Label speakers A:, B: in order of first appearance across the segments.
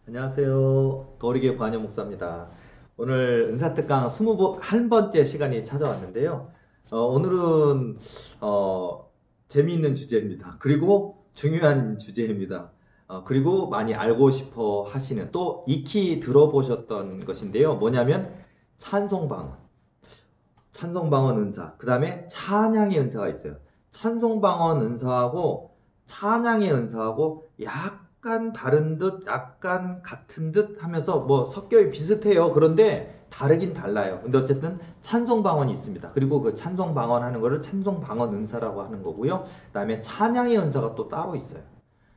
A: 안녕하세요. 도리교 관여 목사입니다. 오늘 은사특강 21번째 시간이 찾아왔는데요. 오늘은 재미있는 주제입니다. 그리고 중요한 주제입니다. 그리고 많이 알고 싶어 하시는 또 익히 들어보셨던 것인데요. 뭐냐면 찬송방언. 찬송방언 은사. 그 다음에 찬양의 은사가 있어요. 찬송방언 은사하고 찬양의 은사하고 약간 다른 듯, 약간 같은 듯 하면서 뭐 섞여 비슷해요. 그런데 다르긴 달라요. 근데 어쨌든 찬송방언이 있습니다. 그리고 그 찬송방언 하는 거를 찬송방언 은사라고 하는 거고요. 그 다음에 찬양의 은사가 또 따로 있어요.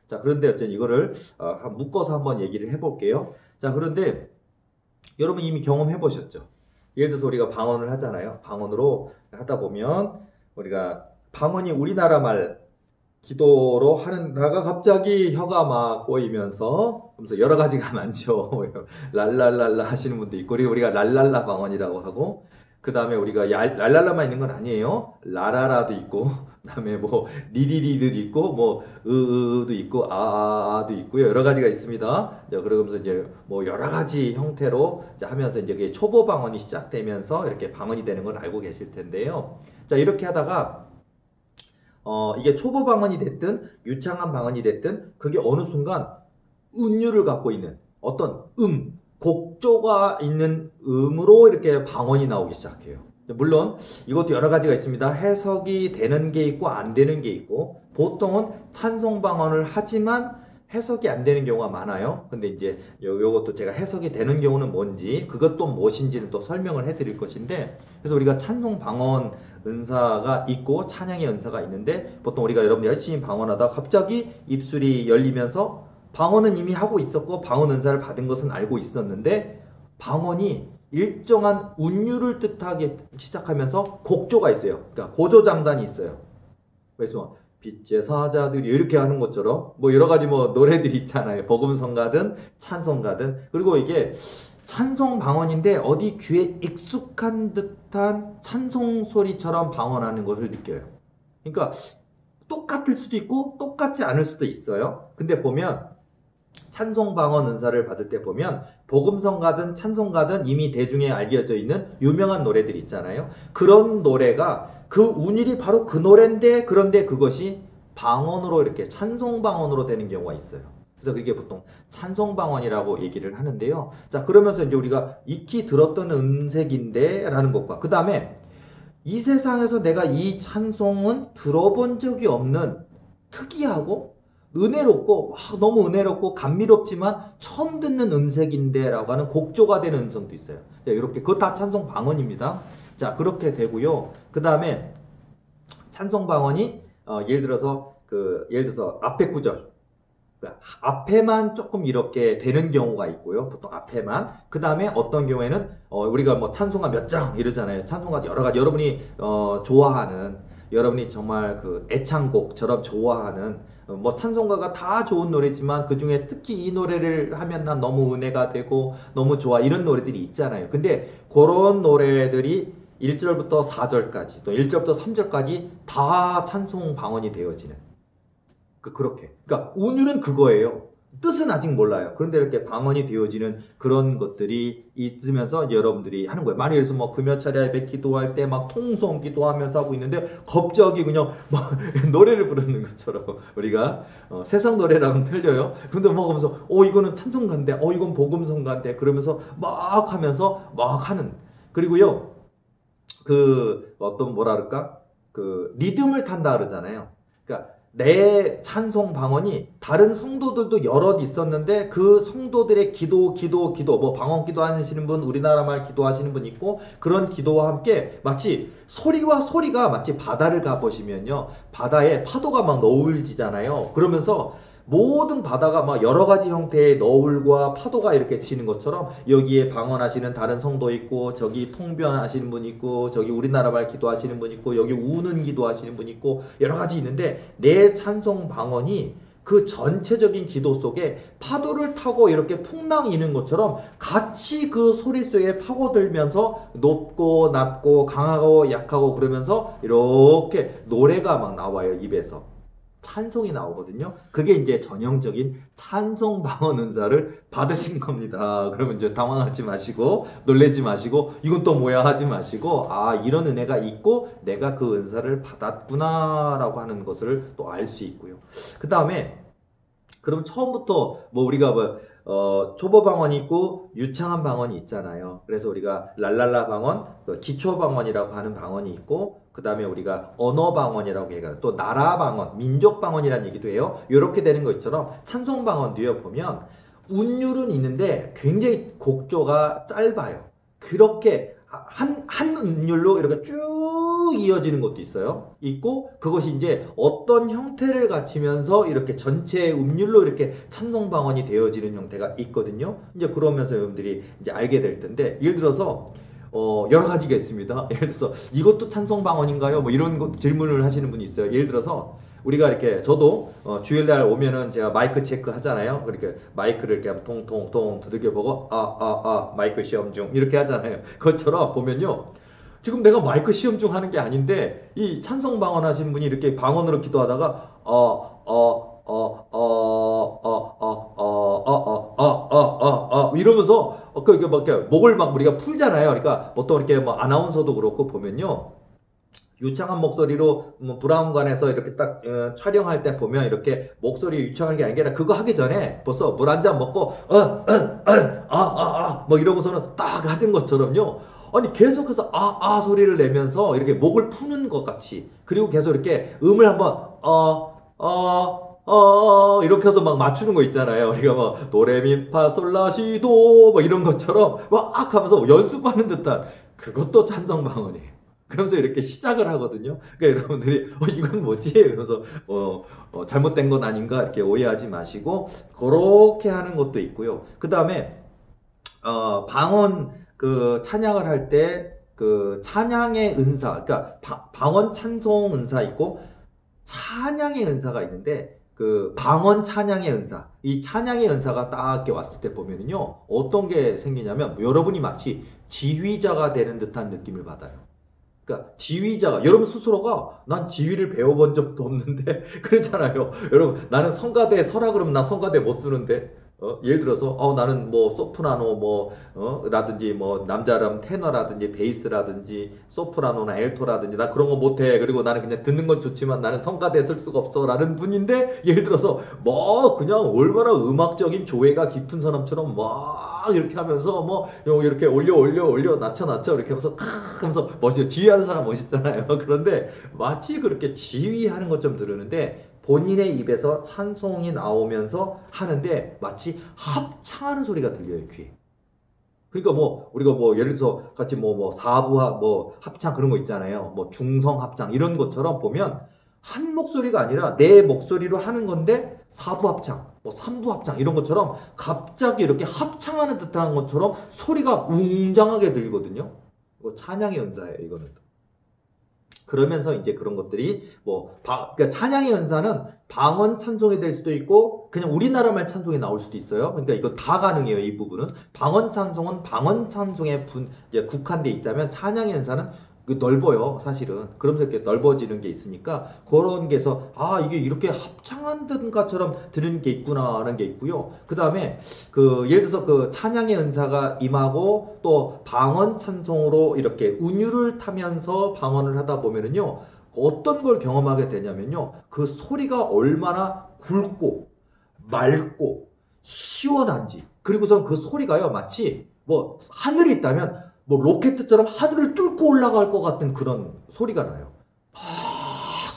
A: 자, 그런데 어쨌든 이거를 묶어서 한번 얘기를 해볼게요. 자, 그런데 여러분 이미 경험해 보셨죠? 예를 들어서 우리가 방언을 하잖아요. 방언으로 하다 보면 우리가 방언이 우리나라 말 기도로 하다가 갑자기 혀가 막 꼬이면서 그러면서 여러 가지가 많죠. 랄랄랄라 하시는 분도 있고 그리고 우리가 랄랄라 방언이라고 하고 그 다음에 우리가 랄랄라만 있는 건 아니에요. 라라라도 있고 그 다음에 뭐 리리리도 있고 뭐 으으도 있고 아아도 있고요. 여러 가지가 있습니다. 자, 그러면서 이제 뭐 여러 가지 형태로 이제 하면서 이제 초보 방언이 시작되면서 이렇게 방언이 되는 걸 알고 계실 텐데요. 자, 이렇게 하다가 이게 초보 방언이 됐든 유창한 방언이 됐든 그게 어느 순간 운율을 갖고 있는 어떤 곡조가 있는 음으로 이렇게 방언이 나오기 시작해요. 물론 이것도 여러 가지가 있습니다. 해석이 되는 게 있고 안 되는 게 있고 보통은 찬송 방언을 하지만 해석이 안 되는 경우가 많아요. 근데 이제 요것도 제가 해석이 되는 경우는 뭔지 그것도 무엇인지는 또 설명을 해드릴 것인데 그래서 우리가 찬송 방언 은사가 있고 찬양의 은사가 있는데 보통 우리가 여러분 열심히 방언하다 갑자기 입술이 열리면서 방언은 이미 하고 있었고 방언 은사를 받은 것은 알고 있었는데 방언이 일정한 운율을 뜻하게 시작하면서 곡조가 있어요. 그러니까 고조장단이 있어요. 그래서 빛의 사자들이 이렇게 하는 것처럼 뭐 여러 가지 뭐 노래들이 있잖아요. 복음성가든 찬송가든 그리고 이게 찬송 방언인데 어디 귀에 익숙한 듯한 찬송 소리처럼 방언하는 것을 느껴요. 그러니까 똑같을 수도 있고 똑같지 않을 수도 있어요. 근데 보면 찬송 방언 은사를 받을 때 보면 복음성가든 찬송가든 이미 대중에 알려져 있는 유명한 노래들 있잖아요. 그런 노래가 그 운율이 바로 그 노래인데 그런데 그것이 방언으로 이렇게 찬송 방언으로 되는 경우가 있어요. 그래서 그게 보통 찬송 방언이라고 얘기를 하는데요. 자, 그러면서 이제 우리가 익히 들었던 음색인데 라는 것과 그 다음에 이 세상에서 내가 이 찬송은 들어본 적이 없는 특이하고 은혜롭고 너무 은혜롭고 감미롭지만 처음 듣는 음색인데 라고 하는 곡조가 되는 음성도 있어요. 자, 이렇게 그거 다 찬송 방언입니다. 자, 그렇게 되고요. 그 다음에 찬송 방언이 예를 들어서 앞에 구절 그러니까 앞에만 조금 이렇게 되는 경우가 있고요. 보통 앞에만. 그 다음에 어떤 경우에는 우리가 뭐 찬송가 몇 장 이러잖아요. 찬송가 여러 가지 여러분이 좋아하는 여러분이 정말 그 애창곡처럼 좋아하는 뭐 찬송가가 다 좋은 노래지만 그 중에 특히 이 노래를 하면 난 너무 은혜가 되고 너무 좋아 이런 노래들이 있잖아요. 근데 그런 노래들이 1절부터 4절까지 또 1절부터 3절까지 다 찬송 방언이 되어지는 그렇게. 그러니까 운율은 그거예요. 뜻은 아직 몰라요. 그런데 이렇게 방언이 되어지는 그런 것들이 있으면서 여러분들이 하는 거예요. 만약에 뭐 금요철에 예배 기도할 때 막 통성 기도하면서 하고 있는데 갑자기 그냥 막 노래를 부르는 것처럼 우리가 세상 노래랑은 틀려요. 근데 막 하면서 이거는 찬송가인데 이건 복음성가인데 그러면서 막 하면서 막 하는 그리고요. 그 어떤 뭐라 그럴까? 그 리듬을 탄다 그러잖아요. 그러니까 내 찬송 방언이 다른 성도들도 여럿 있었는데 그 성도들의 기도 뭐 방언 기도하시는 분 우리나라 말 기도하시는 분 있고 그런 기도와 함께 마치 소리와 소리가 마치 바다를 가보시면요 바다에 파도가 막 너울지잖아요. 그러면서 모든 바다가 막 여러 가지 형태의 너울과 파도가 이렇게 치는 것처럼 여기에 방언하시는 다른 성도 있고 저기 통변하시는 분 있고 저기 우리나라 말 기도하시는 분 있고 여기 우는 기도하시는 분 있고 여러 가지 있는데 내 찬송 방언이 그 전체적인 기도 속에 파도를 타고 이렇게 풍랑이는 것처럼 같이 그 소리 속에 파고들면서 높고 낮고 강하고 약하고 그러면서 이렇게 노래가 막 나와요 입에서. 찬송이 나오거든요. 그게 이제 전형적인 찬송 방언 은사를 받으신 겁니다. 그러면 이제 당황하지 마시고 놀라지 마시고 이건 또 뭐야 하지 마시고 아 이런 은혜가 있고 내가 그 은사를 받았구나라고 하는 것을 또 알 수 있고요. 그 다음에 그럼 처음부터 뭐 우리가 초보 방언이 있고 유창한 방언이 있잖아요. 그래서 우리가 랄랄라 방언, 기초 방언이라고 하는 방언이 있고 그 다음에 우리가 언어 방언이라고 얘기하는 또 나라 방언, 민족 방언이라는 얘기도 해요. 이렇게 되는 것처럼 찬송 방언도요 보면 운율은 있는데 굉장히 곡조가 짧아요. 그렇게 한 운율로 이렇게 쭉 이어지는 것도 있고 그것이 이제 어떤 형태를 갖추면서 이렇게 전체 음률로 이렇게 찬송 방언이 되어지는 형태가 있거든요. 이제 그러면서 여러분들이 이제 알게 될 텐데 예를 들어서 여러 가지가 있습니다. 예를 들어서 이것도 찬송 방언인가요? 뭐 이런 질문을 하시는 분이 있어요. 예를 들어서 우리가 이렇게 저도 주일날 오면은 제가 마이크 체크 하잖아요. 그렇게 마이크를 이렇게 통통통 두들겨 보고 마이크 시험 중 이렇게 하잖아요. 그것처럼 보면요. 지금 내가 마이크 시험 중 하는 게 아닌데 이 찬송 방언 하시는 분이 이렇게 방언으로 기도하다가 이러면서 이렇게 막 목을 막 우리가 풀잖아요. 그러니까 보통 이렇게 뭐 아나운서도 그렇고 보면요. 유창한 목소리로 브라운관에서 이렇게 딱 촬영할 때 보면 이렇게 목소리 유창한 게 아니라 그거 하기 전에 벌써 물 한 잔 먹고 뭐 이러고서는 딱 하던 것처럼요. 아니 계속해서 소리를 내면서 이렇게 목을 푸는 것 같이 그리고 계속 이렇게 음을 한번 이렇게 해서 막 맞추는 거 있잖아요. 우리가 뭐 도레미파솔라시도 뭐 이런 것처럼 막 하면서 연습하는 듯한 그것도 찬송 방언이에요. 그러면서 이렇게 시작을 하거든요. 그러니까 여러분들이 이건 뭐지? 이러면서 잘못된 건 아닌가 이렇게 오해하지 마시고 그렇게 하는 것도 있고요. 그 다음에 방언 그 찬양을 할 때 그 찬양의 은사, 그러니까 방언 찬송 은사 있고 찬양의 은사가 있는데 그 방언 찬양의 은사, 이 찬양의 은사가 딱 이렇게 왔을 때 보면은요 어떤 게 생기냐면 여러분이 마치 지휘자가 되는 듯한 느낌을 받아요. 그러니까 지휘자가 여러분 스스로가 난 지휘를 배워본 적도 없는데 그렇잖아요. 여러분 나는 성가대에 서라 그러면 나 성가대 못 쓰는데 예를 들어서 나는 뭐 소프라노 라든지 뭐 남자라면 테너라든지 베이스라든지 소프라노나 엘토라든지 나 그런 거 못해. 그리고 나는 그냥 듣는 건 좋지만 나는 성가대에 쓸 수가 없어라는 분인데 예를 들어서 뭐 그냥 얼마나 음악적인 조예가 깊은 사람처럼 막 이렇게 하면서 뭐 이렇게 올려 낮춰 이렇게 하면서 하면서 멋있어. 지휘하는 사람 멋있잖아요. 그런데 마치 그렇게 지휘하는 것처럼 들으는데 본인의 입에서 찬송이 나오면서 하는데 마치 합창하는 소리가 들려요, 귀에. 그러니까 뭐 우리가 뭐 예를 들어서 같이 뭐 사부합 뭐 합창 그런 거 있잖아요. 뭐 중성 합창 이런 것처럼 보면 한 목소리가 아니라 내 목소리로 하는 건데 사부 합창, 뭐 삼부 합창 이런 것처럼 갑자기 이렇게 합창하는 듯한 것처럼 소리가 웅장하게 들리거든요. 이거 찬양의 은사예요, 이거는. 그러면서 이제 그런 것들이 그러니까 찬양의 은사는 방언 찬송이 될 수도 있고 그냥 우리나라 말 찬송이 나올 수도 있어요. 그러니까 이거 다 가능해요. 이 부분은 방언 찬송은 방언 찬송에 이제 국한돼 있다면 찬양의 은사는 넓어요, 사실은. 그러면서 이렇게 넓어지는 게 있으니까 그런 게서 이게 이렇게 합창한 것처럼 들은 게 있구나라는 게 있고요. 그 다음에 예를 들어서 그 찬양의 은사가 임하고 또 방언 찬송으로 이렇게 운율을 타면서 방언을 하다 보면은요 어떤 걸 경험하게 되냐면요 그 소리가 얼마나 굵고 맑고 시원한지 그리고선 그 소리가요 마치 뭐 하늘이 있다면 뭐 로켓처럼 하늘을 뚫고 올라갈 것 같은 그런 소리가 나요.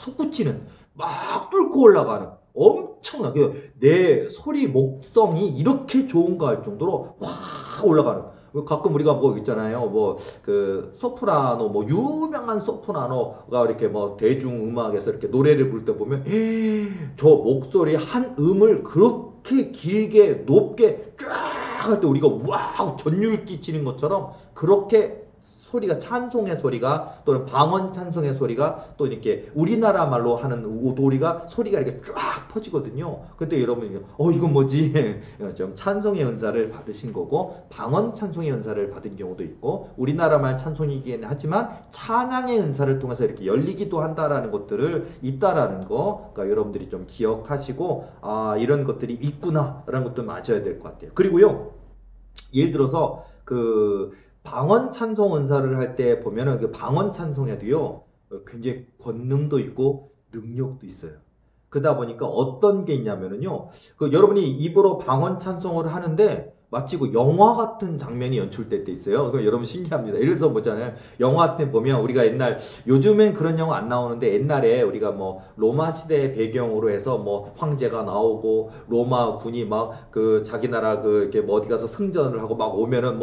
A: 솟구치는 막 뚫고 올라가는 엄청나게 내 소리 목성이 이렇게 좋은가 할 정도로 확 올라가는. 가끔 우리가 뭐 있잖아요. 뭐 그 소프라노 뭐 유명한 소프라노가 이렇게 뭐 대중 음악에서 이렇게 노래를 부를 때 보면 저 목소리 한 음을 그렇게 길게 높게 쫙 할 때 우리가 와우 전율 끼치는 것처럼 그렇게 소리가 찬송의 소리가 또는 방언 찬송의 소리가 또 이렇게 우리나라 말로 하는 오도리가 소리가 이렇게 쫙 퍼지거든요. 그때 여러분이 이건 뭐지? 좀 찬송의 은사를 받으신 거고 방언 찬송의 은사를 받은 경우도 있고 우리나라 말 찬송이긴 하지만 찬양의 은사를 통해서 이렇게 열리기도 한다라는 것들을 있다라는 거 그러니까 여러분들이 좀 기억하시고 이런 것들이 있구나라는 것도 맞아야 될 것 같아요. 그리고요. 예를 들어서 그 방언 찬송 은사를 할 때 보면은 그 방언 찬송에도요 굉장히 권능도 있고 능력도 있어요. 그러다 보니까 어떤 게 있냐면은요 그 여러분이 입으로 방언 찬송을 하는데 마치 그 영화 같은 장면이 연출될 때 있어요. 그 여러분 신기합니다. 예를 들어서 뭐잖아요. 영화 때 보면 우리가 옛날 요즘엔 그런 영화 안 나오는데 옛날에 우리가 뭐 로마 시대 배경으로 해서 뭐 황제가 나오고 로마 군이 막 그 자기 나라 그 이렇게 뭐 어디 가서 승전을 하고 막 오면은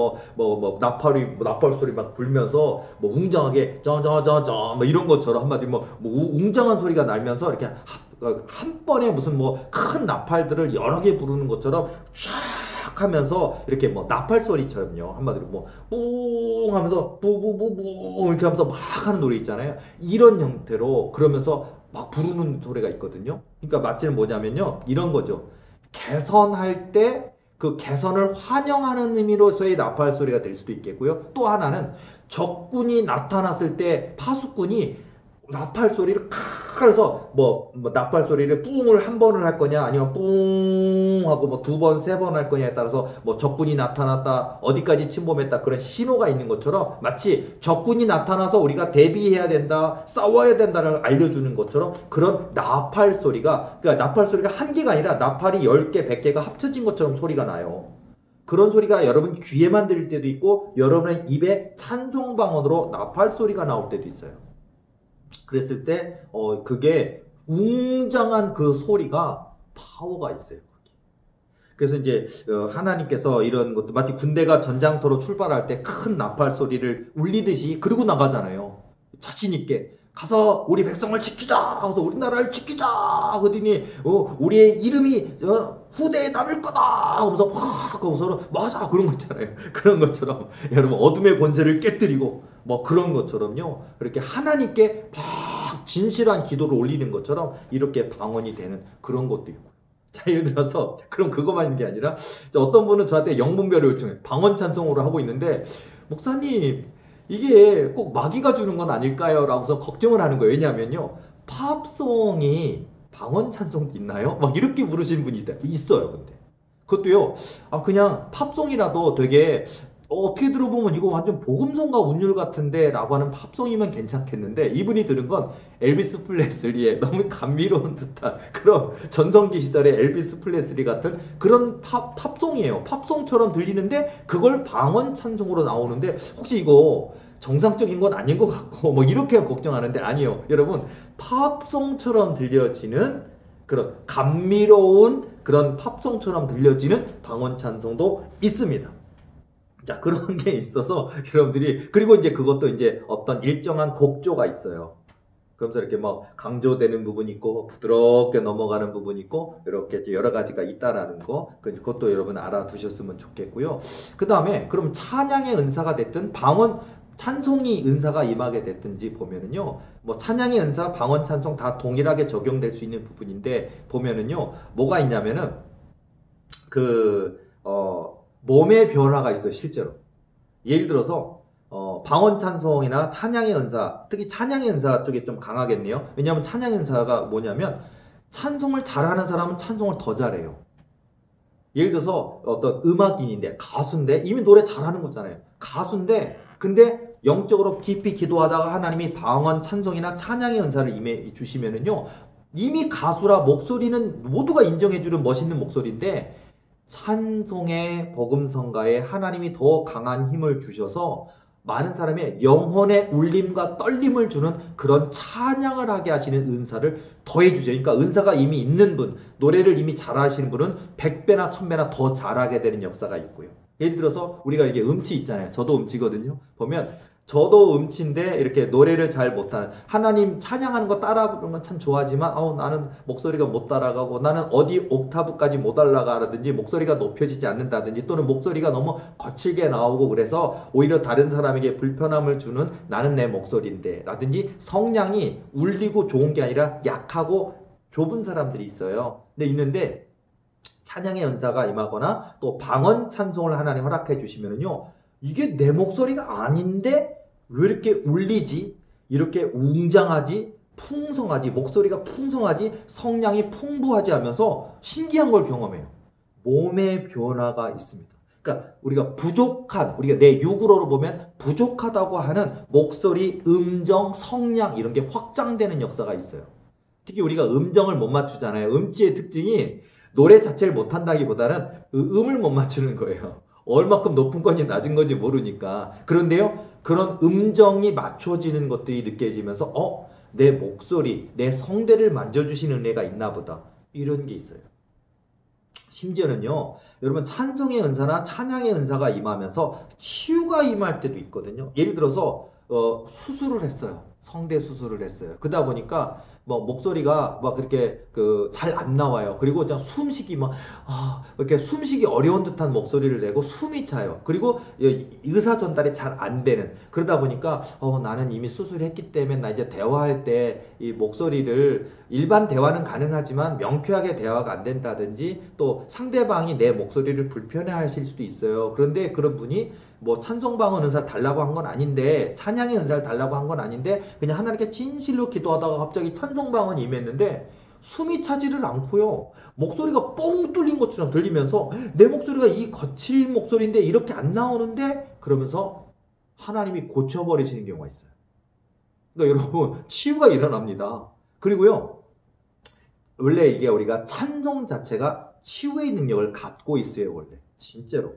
A: 나팔 소리 막 불면서 뭐 웅장하게 쩌쩌쩌쩌 뭐 이런 것처럼 한마디 뭐 웅장한 소리가 날면서 이렇게 한 번에 무슨 뭐 큰 나팔들을 여러 개 부르는 것처럼 쫙 하면서 이렇게 뭐 나팔 소리처럼요. 한마디로 뭐 뿡 하면서 부부부부 이렇게 하면서 막 하는 노래 있잖아요. 이런 형태로 그러면서 막 부르는 노래가 있거든요. 그러니까 마치는 뭐냐면요. 이런 거죠. 개선할 때 그 개선을 환영하는 의미로서의 나팔 소리가 될 수도 있겠고요. 또 하나는 적군이 나타났을 때 파수꾼이 나팔 소리를 칵 해서 뭐 나팔 소리를 뿡을 한 번을 할 거냐 아니면 뿡 하고 뭐 두 번, 세 번 할 거냐에 따라서 뭐 적군이 나타났다 어디까지 침범했다 그런 신호가 있는 것처럼 마치 적군이 나타나서 우리가 대비해야 된다 싸워야 된다를 알려주는 것처럼 그런 나팔 소리가 그러니까 나팔 소리가 한 개가 아니라 나팔이 10개, 100개가 합쳐진 것처럼 소리가 나요. 그런 소리가 여러분 귀에만 들릴 때도 있고 여러분의 입에 찬송방언으로 나팔 소리가 나올 때도 있어요. 그랬을 때 그게 웅장한 그 소리가 파워가 있어요. 그래서 이제 하나님께서 이런 것도 마치 군대가 전장터로 출발할 때 큰 나팔 소리를 울리듯이 그러고 나가잖아요. 자신 있게 가서 우리 백성을 지키자. 그래서 우리나라를 지키자. 그러더니 우리의 이름이 후대에 남을 거다. 하면서 확 하고서 맞아 그런 거 있잖아요. 그런 것처럼 여러분 어둠의 권세를 깨뜨리고 뭐 그런 것처럼요. 이렇게 하나님께 막 진실한 기도를 올리는 것처럼 이렇게 방언이 되는 그런 것도 있고. 자, 예를 들어서 그럼 그것만 있는 게 아니라 어떤 분은 저한테 영분별을 요청해 방언 찬송으로 하고 있는데 목사님 이게 꼭 마귀가 주는 건 아닐까요? 라고서 걱정을 하는 거예요. 왜냐하면요 팝송이 방언 찬송도 있나요? 막 이렇게 부르시는 분이 있어요. 근데 그것도요 그냥 팝송이라도 되게 어떻게 들어보면 이거 완전 복음성가 운율 같은데 라고 하는 팝송이면 괜찮겠는데 이분이 들은 건 엘비스 프레슬리의 너무 감미로운 듯한 그런 전성기 시절의 엘비스 프레슬리 같은 그런 팝송이에요. 팝송처럼 들리는데 그걸 방언 찬송으로 나오는데 혹시 이거 정상적인 건 아닌 것 같고 뭐 이렇게 걱정하는데 아니요. 여러분 팝송처럼 들려지는 그런 감미로운 그런 팝송처럼 들려지는 방언 찬송도 있습니다. 자, 그런 게 있어서 여러분들이 그리고 이제 그것도 이제 어떤 일정한 곡조가 있어요. 그러면서 이렇게 뭐 강조되는 부분이 있고 부드럽게 넘어가는 부분이 있고 이렇게 여러 가지가 있다라는 거 그것도 여러분 알아두셨으면 좋겠고요. 그 다음에 그럼 찬양의 은사가 됐든 방언 찬송이 은사가 임하게 됐든지 보면은요 뭐 찬양의 은사 방언 찬송 다 동일하게 적용될 수 있는 부분인데 보면은요 뭐가 있냐면은 몸의 변화가 있어요, 실제로. 예를 들어서, 방언 찬송이나 찬양의 은사, 특히 찬양의 은사 쪽에 좀 강하겠네요. 왜냐하면 찬양의 은사가 뭐냐면, 찬송을 잘하는 사람은 찬송을 더 잘해요. 예를 들어서 어떤 음악인인데, 가수인데, 이미 노래 잘하는 거잖아요. 가수인데, 근데 영적으로 깊이 기도하다가 하나님이 방언 찬송이나 찬양의 은사를 임해 주시면은요, 이미 가수라 목소리는 모두가 인정해주는 멋있는 목소리인데, 찬송의 복음성가에 하나님이 더 강한 힘을 주셔서 많은 사람의 영혼의 울림과 떨림을 주는 그런 찬양을 하게 하시는 은사를 더해 주죠. 그러니까 은사가 이미 있는 분, 노래를 이미 잘하시는 분은 100배나 1000배나 더 잘하게 되는 역사가 있고요. 예를 들어서 우리가 이게 음치 있잖아요. 저도 음치거든요. 보면 저도 음치인데 이렇게 노래를 잘 못하는, 하나님 찬양하는 거 따라 부르는 건 참 좋아하지만 나는 목소리가 못 따라가고 나는 어디 옥타브까지 못 올라가라든지 목소리가 높여지지 않는다든지 또는 목소리가 너무 거칠게 나오고 그래서 오히려 다른 사람에게 불편함을 주는 나는 내 목소리인데 라든지 성량이 울리고 좋은 게 아니라 약하고 좁은 사람들이 있어요. 근데 있는데 찬양의 은사가 임하거나 또 방언 찬송을 하나님 허락해 주시면은요, 이게 내 목소리가 아닌데 왜 이렇게 울리지? 이렇게 웅장하지? 풍성하지? 목소리가 풍성하지? 성량이 풍부하지 하면서 신기한 걸 경험해요. 몸의 변화가 있습니다. 그러니까 우리가 부족한, 우리가 내 육으로 보면 부족하다고 하는 목소리, 음정, 성량 이런 게 확장되는 역사가 있어요. 특히 우리가 음정을 못 맞추잖아요. 음치의 특징이 노래 자체를 못한다기보다는 음을 못 맞추는 거예요. 얼마큼 높은 건지 낮은 건지 모르니까. 그런데요, 그런 음정이 맞춰지는 것들이 느껴지면서 내 목소리, 내 성대를 만져주시는 은혜가 있나 보다. 이런 게 있어요. 심지어는요, 여러분 찬송의 은사나 찬양의 은사가 임하면서 치유가 임할 때도 있거든요. 예를 들어서 수술을 했어요. 성대 수술을 했어요. 그러다 보니까 목소리가 그렇게 잘 안 나와요. 그리고 그냥 숨쉬기 이렇게 숨쉬기 어려운 듯한 목소리를 내고 숨이 차요. 그리고 의사 전달이 잘 안 되는, 그러다 보니까 나는 이미 수술했기 때문에 나 이제 대화할 때 이 목소리를, 일반 대화는 가능하지만 명쾌하게 대화가 안 된다든지 또 상대방이 내 목소리를 불편해 하실 수도 있어요. 그런데 그런 분이 찬송방언 은사 달라고 한 건 아닌데, 찬양의 은사를 달라고 한 건 아닌데 그냥 하나님께 진실로 기도하다가 갑자기 찬송방언이 임했는데 숨이 차지를 않고요, 목소리가 뻥 뚫린 것처럼 들리면서 내 목소리가 이 거칠 목소리인데 이렇게 안 나오는데, 그러면서 하나님이 고쳐버리시는 경우가 있어요. 그러니까 여러분 치유가 일어납니다. 그리고요, 원래 이게 우리가 찬송 자체가 치유의 능력을 갖고 있어요. 원래 진짜로.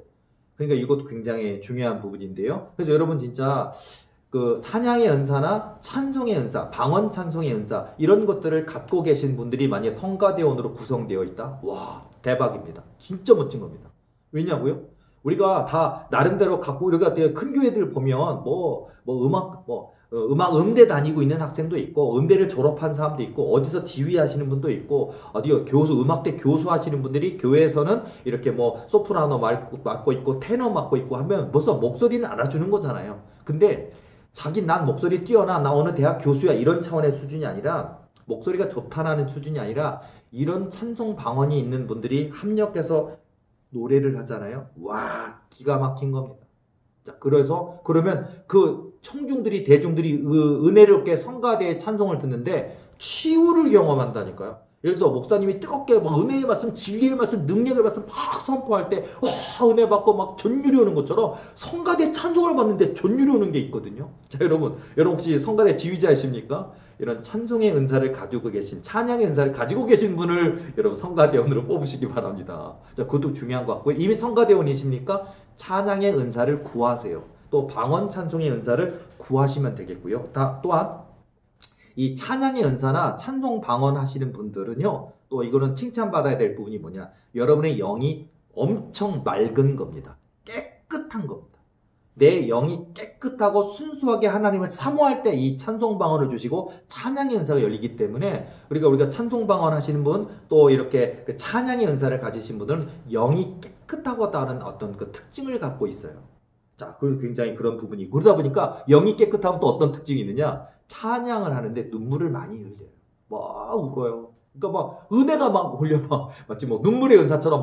A: 그러니까 이것도 굉장히 중요한 부분인데요. 그래서 여러분 진짜 찬양의 은사나 찬송의 은사, 방언 찬송의 은사 이런 것들을 갖고 계신 분들이 만약에 성가대원으로 구성되어 있다? 와, 대박입니다. 진짜 멋진 겁니다. 왜냐고요? 우리가 다 나름대로 갖고, 우리가 되게 큰 교회들 보면 음악 음대 다니고 있는 학생도 있고 음대를 졸업한 사람도 있고 어디서 지휘하시는 분도 있고 어디 교수, 음악대 교수 하시는 분들이 교회에서는 이렇게 소프라노 맡고 있고 테너 맡고 있고 하면 벌써 목소리는 알아주는 거잖아요. 근데 난 목소리 뛰어나, 나 어느 대학 교수야 이런 차원의 수준이 아니라, 목소리가 좋다라는 수준이 아니라 이런 찬송 방언이 있는 분들이 합력해서 노래를 하잖아요. 와, 기가 막힌 겁니다. 자, 그러면 청중들이, 대중들이 은혜롭게 성가대의 찬송을 듣는데 치유를 경험한다니까요. 예를 들어서 목사님이 뜨겁게 은혜의 말씀, 진리의 말씀, 능력의 말씀 막 선포할 때 은혜 받고 막 전율이 오는 것처럼 성가대 찬송을 받는데 전율이 오는 게 있거든요. 자, 여러분 혹시 성가대 지휘자이십니까? 이런 찬송의 은사를 가지고 계신, 찬양의 은사를 가지고 계신 분을 여러분 성가대원으로 뽑으시기 바랍니다. 자, 그것도 중요한 것 같고요. 이미 성가대원이십니까? 찬양의 은사를 구하세요. 또 방언 찬송의 은사를 구하시면 되겠고요. 또한 이 찬양의 은사나 찬송 방언 하시는 분들은요, 또 이거는 칭찬받아야 될 부분이 뭐냐, 여러분의 영이 엄청 맑은 겁니다. 깨끗한 겁니다. 내 영이 깨끗하고 순수하게 하나님을 사모할 때 이 찬송 방언을 주시고 찬양의 은사가 열리기 때문에, 우리가 찬송 방언 하시는 분, 또 이렇게 찬양의 은사를 가지신 분들은 영이 깨끗하다는 어떤 특징을 갖고 있어요. 자, 굉장히 그런 부분이, 그러다 보니까 영이 깨끗하면 또 어떤 특징이 있느냐, 찬양을 하는데 눈물을 많이 흘려요. 막 울어요. 그러니까 은혜가 흘려, 마치 눈물의 은사처럼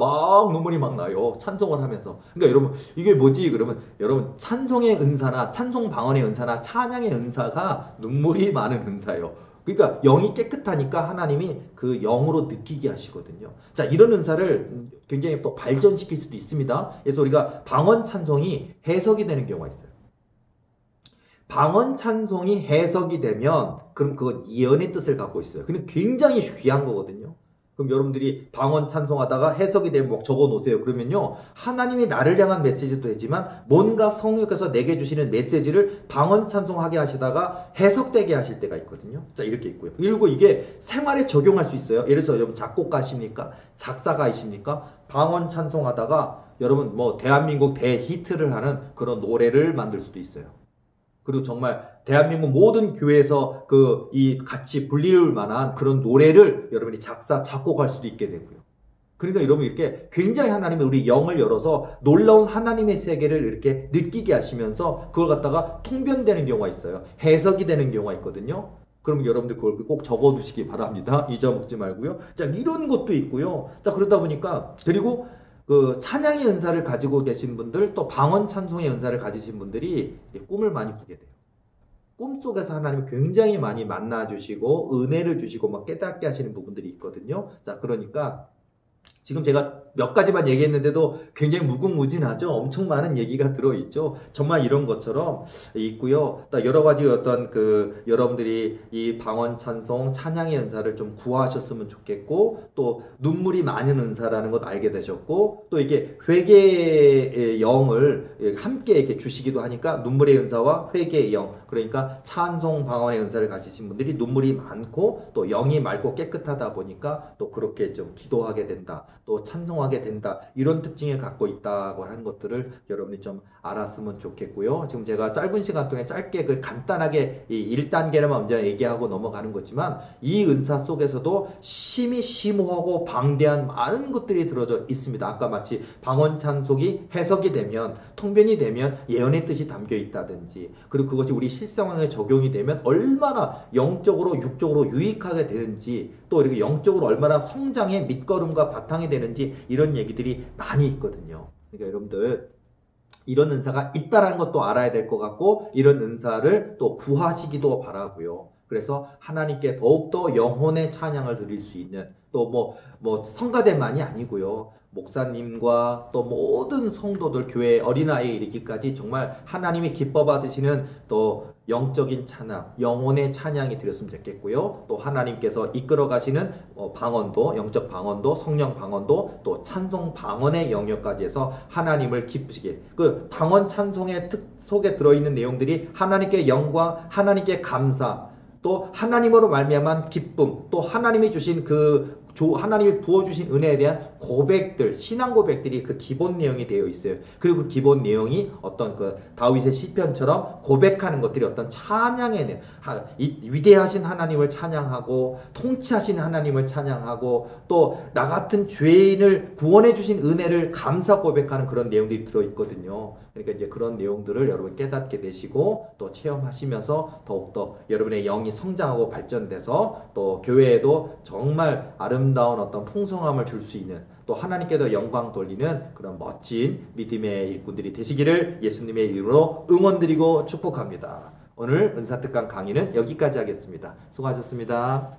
A: 눈물이 나요. 찬송을 하면서. 그러니까 여러분, 이게 뭐지? 그러면 여러분, 찬송의 은사나 찬송 방언의 은사나 찬양의 은사가 눈물이 많은 은사예요. 그러니까 영이 깨끗하니까 하나님이 그 영으로 느끼게 하시거든요. 자, 이런 은사를 굉장히 또 발전시킬 수도 있습니다. 그래서 우리가 방언 찬송이 해석이 되는 경우가 있어요. 방언 찬송이 해석이 되면 그럼 그건 예언의 뜻을 갖고 있어요. 근데 굉장히 귀한 거거든요. 그럼 여러분들이 방언 찬송하다가 해석이 되면 적어 놓으세요. 그러면요, 하나님이 나를 향한 메시지도 되지만 뭔가 성령께서 내게 주시는 메시지를 방언 찬송하게 하시다가 해석되게 하실 때가 있거든요. 자, 이렇게 있고요. 그리고 이게 생활에 적용할 수 있어요. 예를 들어서 여러분 작곡가십니까? 작사가이십니까? 방언 찬송하다가 여러분 대한민국 대히트를 하는 그런 노래를 만들 수도 있어요. 그리고 정말 대한민국 모든 교회에서 이 같이 불릴 만한 그런 노래를 여러분이 작곡할 수도 있게 되고요. 그러니까 여러분 이렇게 굉장히 하나님이 우리 영을 열어서 놀라운 하나님의 세계를 이렇게 느끼게 하시면서 그걸 갖다가 통변되는 경우가 있어요. 해석이 되는 경우가 있거든요. 그럼 여러분들 그걸 꼭 적어두시기 바랍니다. 잊어먹지 말고요. 자, 이런 것도 있고요. 자, 그러다 보니까 그리고 그 찬양의 은사를 가지고 계신 분들 또 방언 찬송의 은사를 가지신 분들이 꿈을 많이 꾸게 돼요. 꿈속에서 하나님이 굉장히 많이 만나주시고 은혜를 주시고 막 깨닫게 하시는 부분들이 있거든요. 자, 그러니까 지금 제가 몇 가지만 얘기했는데도 굉장히 무궁무진하죠. 엄청 많은 얘기가 들어있죠. 정말 이런 것처럼 있고요. 또 여러 가지 어떤 여러분들이 이 방언 찬송 찬양의 은사를 좀 구하셨으면 좋겠고 또 눈물이 많은 은사라는 것 알게 되셨고 또 이게 회개의 영을 함께 이렇게 주시기도 하니까 눈물의 은사와 회개의 영 그러니까 찬송 방언의 은사를 가지신 분들이 눈물이 많고 또 영이 맑고 깨끗하다 보니까 또 그렇게 좀 기도하게 된다. 또 찬송하게 된다. 이런 특징을 갖고 있다고 하는 것들을 여러분이 좀 알았으면 좋겠고요. 지금 제가 짧은 시간 동안 짧게 간단하게 이 1단계를 먼저 얘기하고 넘어가는 거지만 이 은사 속에서도 심히 심오하고 방대한 많은 것들이 들어져 있습니다. 아까 마치 방언 찬송이 해석이 되면 통변이 되면 예언의 뜻이 담겨 있다든지 그리고 그것이 우리 실상황에 적용이 되면 얼마나 영적으로 육적으로 유익하게 되는지 또 이렇게 영적으로 얼마나 성장의 밑거름과 바탕이 되는지 이런 얘기들이 많이 있거든요. 그러니까 여러분들 이런 은사가 있다라는 것도 알아야 될 것 같고 이런 은사를 또 구하시기도 바라고요. 그래서 하나님께 더욱더 영혼의 찬양을 드릴 수 있는 또 성가대만이 아니고요. 목사님과 또 모든 성도들 교회 어린아이 이르기까지 정말 하나님이 기뻐 받으시는 또 영적인 찬양, 영혼의 찬양이 드렸으면 좋겠고요. 또 하나님께서 이끌어 가시는 방언도, 영적 방언도, 성령 방언도, 또 찬송 방언의 영역까지 해서 하나님을 기쁘시게. 그 방언 찬송의 속에 들어있는 내용들이 하나님께 영광, 하나님께 감사, 또 하나님으로 말미암은 기쁨, 또 하나님이 주신 하나님이 부어주신 은혜에 대한 고백들, 신앙 고백들이 그 기본 내용이 되어 있어요. 그리고 그 기본 내용이 어떤 다윗의 시편처럼 고백하는 것들이 어떤 찬양의 내용, 위대하신 하나님을 찬양하고 통치하신 하나님을 찬양하고 또 나 같은 죄인을 구원해 주신 은혜를 감사 고백하는 그런 내용들이 들어 있거든요. 그러니까 이제 그런 내용들을 여러분 깨닫게 되시고 또 체험하시면서 더욱더 여러분의 영이 성장하고 발전돼서 또 교회에도 정말 아름다운 어떤 풍성함을 줄 수 있는 또 하나님께도 영광 돌리는 그런 멋진 믿음의 일꾼들이 되시기를 예수님의 이름으로 응원드리고 축복합니다. 오늘 은사특강 강의는 여기까지 하겠습니다. 수고하셨습니다.